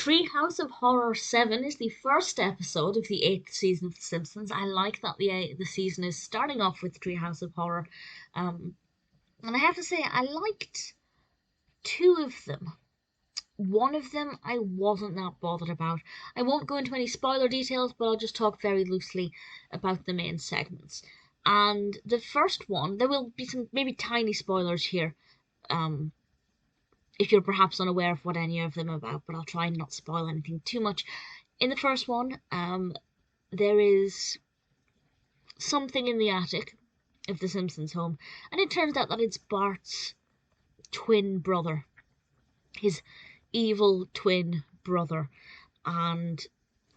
Treehouse of Horror 7 is the first episode of the 8th season of The Simpsons. I like that the season is starting off with Treehouse of Horror. And I have to say, I liked two of them. One of them I wasn't that bothered about. I won't go into any spoiler details, but I'll just talk very loosely about the main segments. And the first one, there will be some maybe tiny spoilers here. If you're perhaps unaware of what any of them are about, but I'll try and not spoil anything too much. In the first one, there is something in the attic of the Simpsons home, and it turns out that it's Bart's twin brother, his evil twin brother, and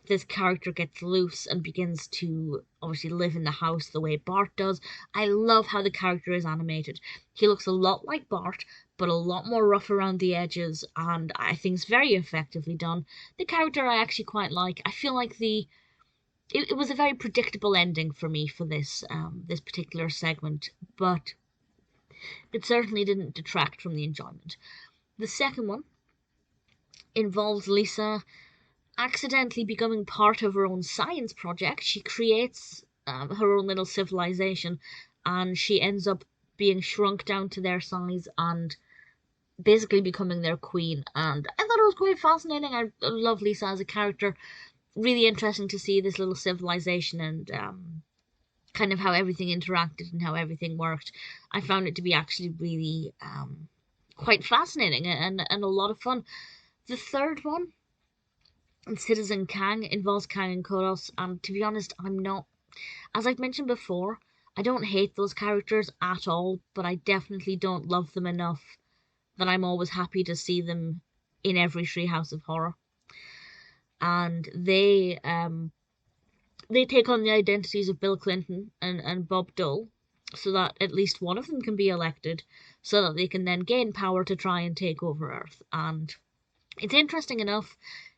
this character gets loose and begins to obviously live in the house the way Bart does. I love how the character is animated. He looks a lot like Bart, but a lot more rough around the edges, and I think it's very effectively done. The character I actually quite like. I feel like it was a very predictable ending for me for this this particular segment, but it certainly didn't detract from the enjoyment. The second one involves Lisa accidentally becoming part of her own science project. She creates her own little civilization, and she ends up being shrunk down to their size and basically becoming their queen. And I thought it was quite fascinating. I love Lisa as a character. Really interesting to see this little civilization and kind of how everything interacted and how everything worked. I found it to be actually really quite fascinating and a lot of fun. The third one, Citizen Kang, involves Kang and Kodos, and to be honest, I'm not, as I've mentioned before, I don't hate those characters at all, but I definitely don't love them enough that I'm always happy to see them in every Treehouse of Horror. And they take on the identities of Bill Clinton and Bob Dole, so that at least one of them can be elected, so that they can then gain power to try and take over Earth. And it's interesting enough.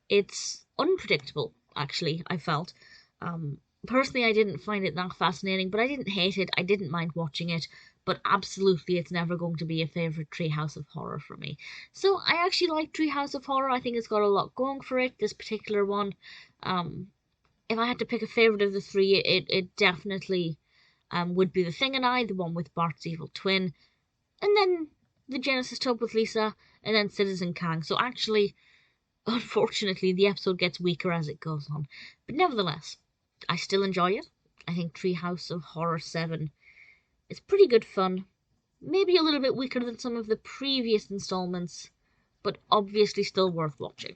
It's unpredictable, actually, I felt. Personally, I didn't find it that fascinating, but I didn't hate it. I didn't mind watching it, but absolutely it's never going to be a favourite Treehouse of Horror for me. So I actually like Treehouse of Horror. I think it's got a lot going for it, this particular one. If I had to pick a favourite of the three, it definitely would be The Thing and I, the one with Bart's evil twin, and then the Genesis tub with Lisa, and then Citizen Kang. So actually, unfortunately, the episode gets weaker as it goes on. But nevertheless, I still enjoy it. I think Treehouse of Horror 7 is pretty good fun. Maybe a little bit weaker than some of the previous installments, but obviously still worth watching.